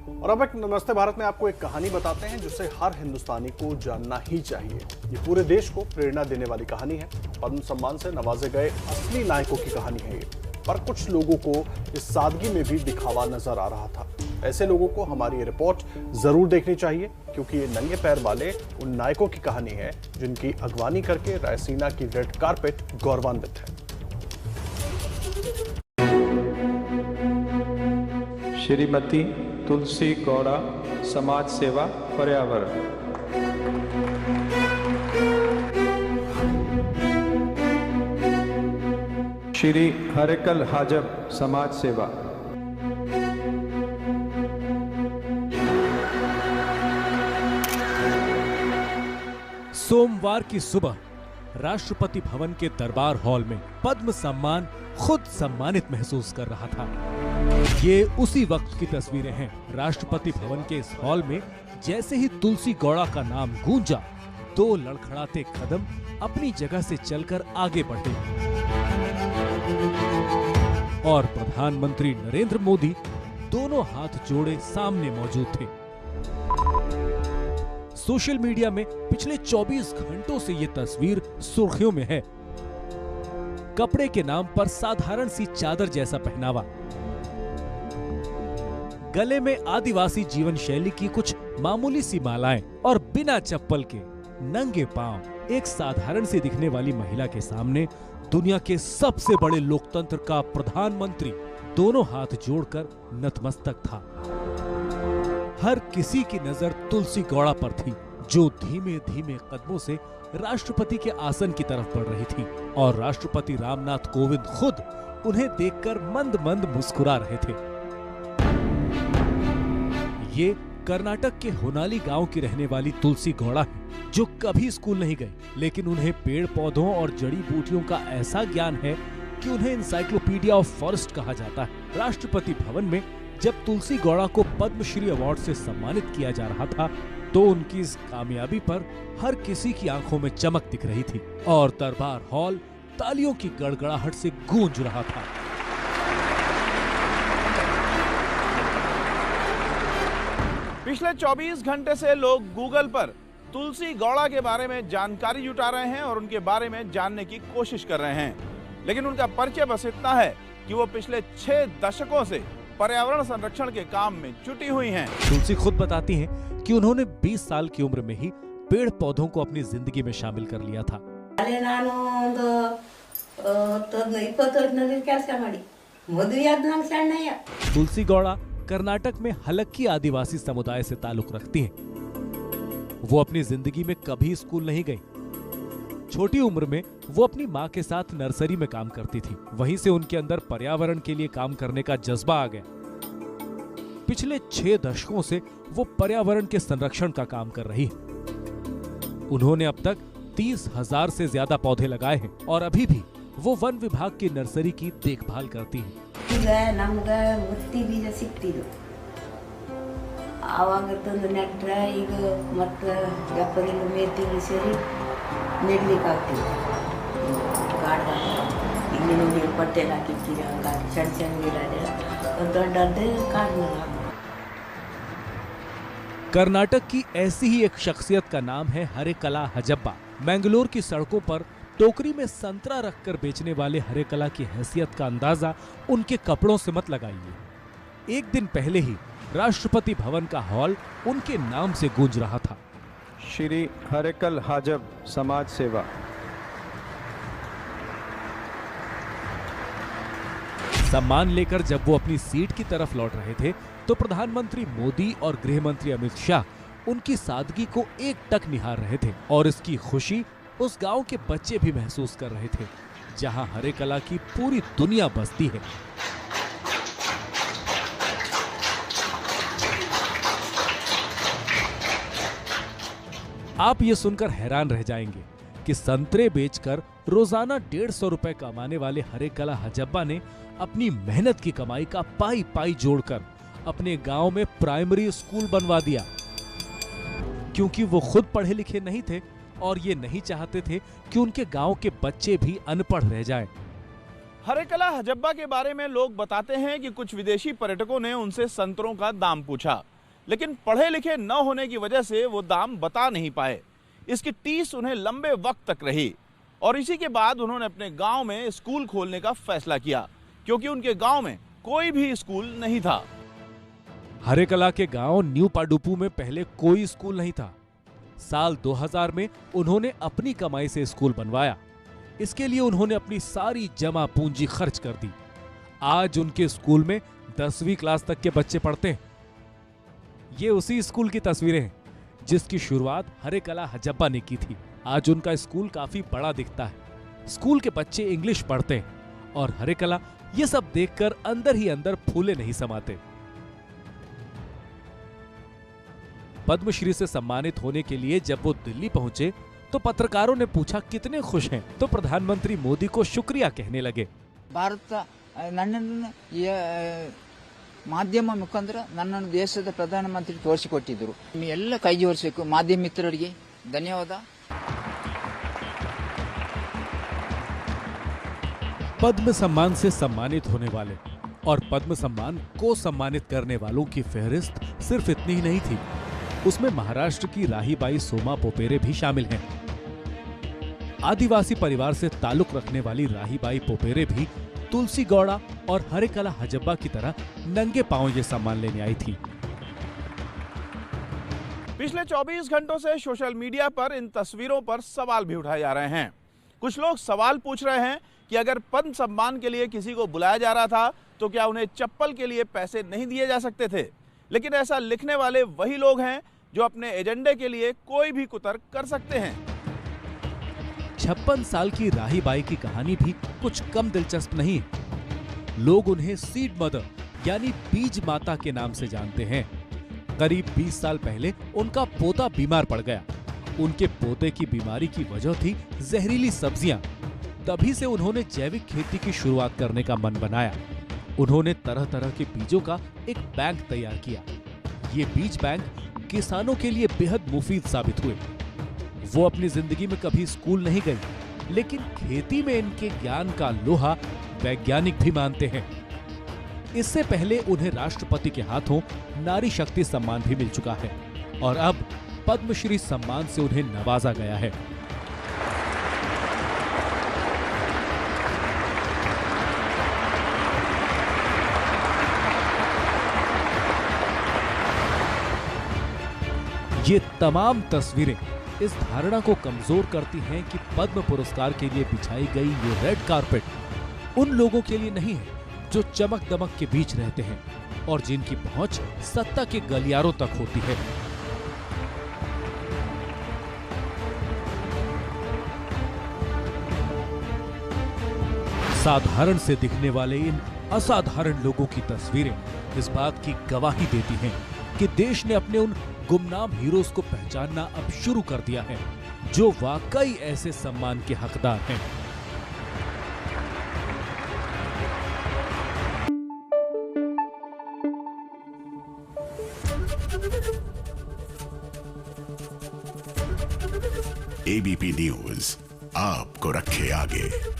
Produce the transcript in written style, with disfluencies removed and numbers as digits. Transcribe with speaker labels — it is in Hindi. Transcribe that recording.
Speaker 1: और अब एक नमस्ते भारत में आपको एक कहानी बताते हैं जिसे हर हिंदुस्तानी को जानना ही चाहिए। ये पूरे देश को प्रेरणा देने वाली कहानी है। पद्म सम्मान से नवाजे गए असली नायकों की कहानी है ये। पर कुछ लोगों को इस सादगी में भी दिखावा नजर आ रहा था। ऐसे लोगों को हमारी ये रिपोर्ट जरूर देखनी चाहिए, क्योंकि ये नंगे पैर वाले उन नायकों की कहानी है जिनकी अगवानी करके रायसीना की रेड कारपेट गौरवान्वित है।
Speaker 2: श्रीमती तुलसी गौड़ा, समाज सेवा पर्यावरण। श्री हरेकल हाजब, समाज सेवा।
Speaker 3: सोमवार की सुबह राष्ट्रपति भवन के दरबार हॉल में पद्म सम्मान खुद सम्मानित महसूस कर रहा था। ये उसी वक्त की तस्वीरें हैं। राष्ट्रपति भवन के इस हॉल में जैसे ही तुलसी गौड़ा का नाम गूंजा, दो लड़खड़ाते कदम अपनी जगह से चलकर आगे बढ़े और प्रधानमंत्री नरेंद्र मोदी दोनों हाथ जोड़े सामने मौजूद थे। सोशल मीडिया में पिछले 24 घंटों से ये तस्वीर सुर्खियों में है। कपड़े के नाम पर साधारण सी चादर जैसा पहनावा, गले में आदिवासी जीवन शैली की कुछ मामूली सी मालाएं और बिना चप्पल के नंगे पांव एक साधारण सी दिखने वाली महिला के सामने दुनिया के सबसे बड़े लोकतंत्र का प्रधानमंत्री दोनों हाथ जोड़कर नतमस्तक था। हर किसी की नजर तुलसी गौड़ा पर थी, जो धीमे धीमे कदमों से राष्ट्रपति के आसन की तरफ बढ़ रही थी और राष्ट्रपति रामनाथ कोविंद खुद उन्हें देखकर मंद मंद मुस्कुरा रहे थे। ये कर्नाटक के होनाली गांव की रहने वाली तुलसी गौड़ा है, जो कभी स्कूल नहीं गई, लेकिन उन्हें पेड़ पौधों और जड़ी बूटियों का ऐसा ज्ञान है कि उन्हें एनसाइक्लोपीडिया ऑफ फॉरेस्ट कहा जाता है। राष्ट्रपति भवन में जब तुलसी गौड़ा को पद्मश्री अवार्ड से सम्मानित किया जा रहा था, तो उनकी इस कामयाबी पर हर किसी की आंखों में चमक दिख रही थी और दरबार हॉल तालियों की गड़गड़ाहट से गूंज रहा था।
Speaker 4: पिछले 24 घंटे से लोग गूगल पर तुलसी गौड़ा के बारे में जानकारी जुटा रहे हैं और उनके बारे में जानने की कोशिश कर रहे हैं, लेकिन उनका परिचय बस इतना है कि वो पिछले 6 दशकों से पर्यावरण संरक्षण के काम में जुटी हुई हैं।
Speaker 3: तुलसी खुद बताती हैं कि उन्होंने 20 साल की उम्र में ही पेड़ पौधों को अपनी जिंदगी में शामिल कर लिया था। तुलसी गौड़ा कर्नाटक में हलक्की आदिवासी समुदाय से ताल्लुक रखती हैं। वो अपनी जिंदगी में कभी स्कूल नहीं गई। छोटी उम्र में वो अपनी माँ के साथ नर्सरी में काम करती थी। वहीं से उनके अंदर पर्यावरण के लिए काम करने का जज्बा आ गया। पिछले 6 दशकों से वो पर्यावरण के संरक्षण का काम कर रही है। उन्होंने अब तक 30,000 से ज्यादा पौधे लगाए हैं और अभी भी वो वन विभाग की नर्सरी की देखभाल करती हैं। कर्नाटक की ऐसी ही एक शख्सियत का नाम है हरेकला हजब्बा। मैंगलोर की सड़कों पर टोकरी में संतरा रखकर बेचने वाले हरेकला की हैसियत का अंदाजा उनके कपड़ों से मत लगाइए। एक दिन पहले ही राष्ट्रपति भवन का हॉल उनके नाम से गूंज रहा था।
Speaker 2: श्री हरेकल हाजब, समाज सेवा।
Speaker 3: सम्मान लेकर जब वो अपनी सीट की तरफ लौट रहे थे, तो प्रधानमंत्री मोदी और गृह मंत्री अमित शाह उनकी सादगी को एकटक निहार रहे थे और इसकी खुशी उस गांव के बच्चे भी महसूस कर रहे थे, जहां हरेकला की पूरी दुनिया बसती है। आप ये सुनकर हैरान रह जाएंगे कि संतरे बेचकर रोजाना 150 रुपए कमाने वाले हरेकला हजब्बा ने अपनी मेहनत की कमाई का पाई पाई जोड़कर अपने गांव में प्राइमरी स्कूल बनवा दिया, क्योंकि वो खुद पढ़े लिखे नहीं थे और ये नहीं चाहते थे कि उनके गांव के बच्चे भी अनपढ़ रह जाएं।
Speaker 4: हरेकला हजब्बा के बारे में लोग बताते हैं कि कुछ विदेशी पर्यटकों ने उनसे संतरों का दाम पूछा, लेकिन पढ़े लिखे न होने की वजह से वो दाम बता नहीं पाए। इसकी टीस उन्हें लंबे वक्त तक रही और इसी के बाद उन्होंने अपने गांव में स्कूल खोलने का फैसला किया, क्योंकि उनके गांव में कोई भी स्कूल नहीं था।
Speaker 3: हरेकला के गांव न्यू पाडुपू में पहले कोई स्कूल नहीं था। साल 2000 में उन्होंने अपनी कमाई से स्कूल बनवाया। इसके लिए उन्होंने अपनी सारी जमा पूंजी खर्च कर दी। आज उनके स्कूल में 10वीं क्लास तक के बच्चे पढ़ते हैं। ये उसी स्कूल की तस्वीरें हैं जिसकी शुरुआत हरेकला हजब्बा ने की थी। आज उनका स्कूल काफी बड़ा दिखता है। स्कूल के बच्चे इंग्लिश पढ़ते हैं और हरेकला ये सब देखकर अंदर ही अंदर फूले नहीं समाते। पद्मश्री से सम्मानित होने के लिए जब वो दिल्ली पहुंचे तो पत्रकारों ने पूछा कितने खुश हैं, तो प्रधानमंत्री मोदी को शुक्रिया कहने लगे।
Speaker 5: ಭಾರತ ನನ್ನನ್ನು ಮಾಧ್ಯಮ ಮುಖಾಂತರ ನನ್ನನ್ನು ದೇಶದ ಪ್ರಧಾನಮಂತ್ರಿ ತೋರಿಸಿಕೊಟ್ಟಿದ್ದರು. ಎಲ್ಲ ಕೈ ಜೋಡಿಸಬೇಕು ಮಾಧ್ಯಮ ಮಿತ್ರರಿಗೆ ಧನ್ಯವಾದ.
Speaker 3: पद्म सम्मान से सम्मानित होने वाले और पद्म सम्मान को सम्मानित करने वालों की फहरिस्त सिर्फ इतनी ही नहीं थी, उसमें महाराष्ट्र की राहीबाई सोमा पोपेरे भी शामिल हैं। आदिवासी परिवार से ताल्लुक रखने वाली राहीबाई पोपेरे भी तुलसी गौड़ा और हरेकला हजब्बा की तरह नंगे पांव ये सम्मान लेने आई थी।
Speaker 4: पिछले 24 घंटों से सोशल मीडिया पर इन तस्वीरों पर सवाल भी उठाए जा रहे हैं। कुछ लोग सवाल पूछ रहे हैं कि अगर पद्म सम्मान के लिए किसी को बुलाया जा रहा था तो क्या उन्हें चप्पल के लिए पैसे नहीं दिए जा सकते थे? लेकिन ऐसा लिखने वाले वही लोग हैं जो अपने एजेंडे के लिए कोई भी कुतर्क कर सकते हैं।
Speaker 3: 56 साल की राहीबाई की कहानी भी कुछ कम दिलचस्प नहीं है। लोग उन्हें सीड मदर यानी बीज माता के नाम से जानते हैं। करीब 20 साल पहले उनका पोता बीमार पड़ गया। उनके पोते की बीमारी की वजह थी जहरीली सब्जियां। तभी से उन्होंने जैविक खेती की शुरुआत करने का मन बनाया। उन्होंने तरह तरह के बीजों का एक बैंक तैयार किया। ये बीज बैंक किसानों के लिए बेहद मुफीद साबित हुए। वो अपनी जिंदगी में कभी स्कूल नहीं गई, लेकिन खेती में इनके ज्ञान का लोहा वैज्ञानिक भी मानते हैं। इससे पहले उन्हें राष्ट्रपति के हाथों नारी शक्ति सम्मान भी मिल चुका है और अब पद्मश्री सम्मान से उन्हें नवाजा गया है। ये तमाम तस्वीरें इस धारणा को कमजोर करती हैं कि पद्म पुरस्कार के लिए बिछाई गई ये रेड कारपेट उन लोगों के लिए नहीं है जो चमक दमक के बीच रहते हैं और जिनकी पहुंच सत्ता के गलियारों तक होती है। साधारण से दिखने वाले इन असाधारण लोगों की तस्वीरें इस बात की गवाही देती हैं कि देश ने अपने उन गुमनाम हीरोज को पहचानना अब शुरू कर दिया है जो वाकई ऐसे सम्मान के हकदार हैं।
Speaker 6: एबीपी न्यूज आपको रखे आगे।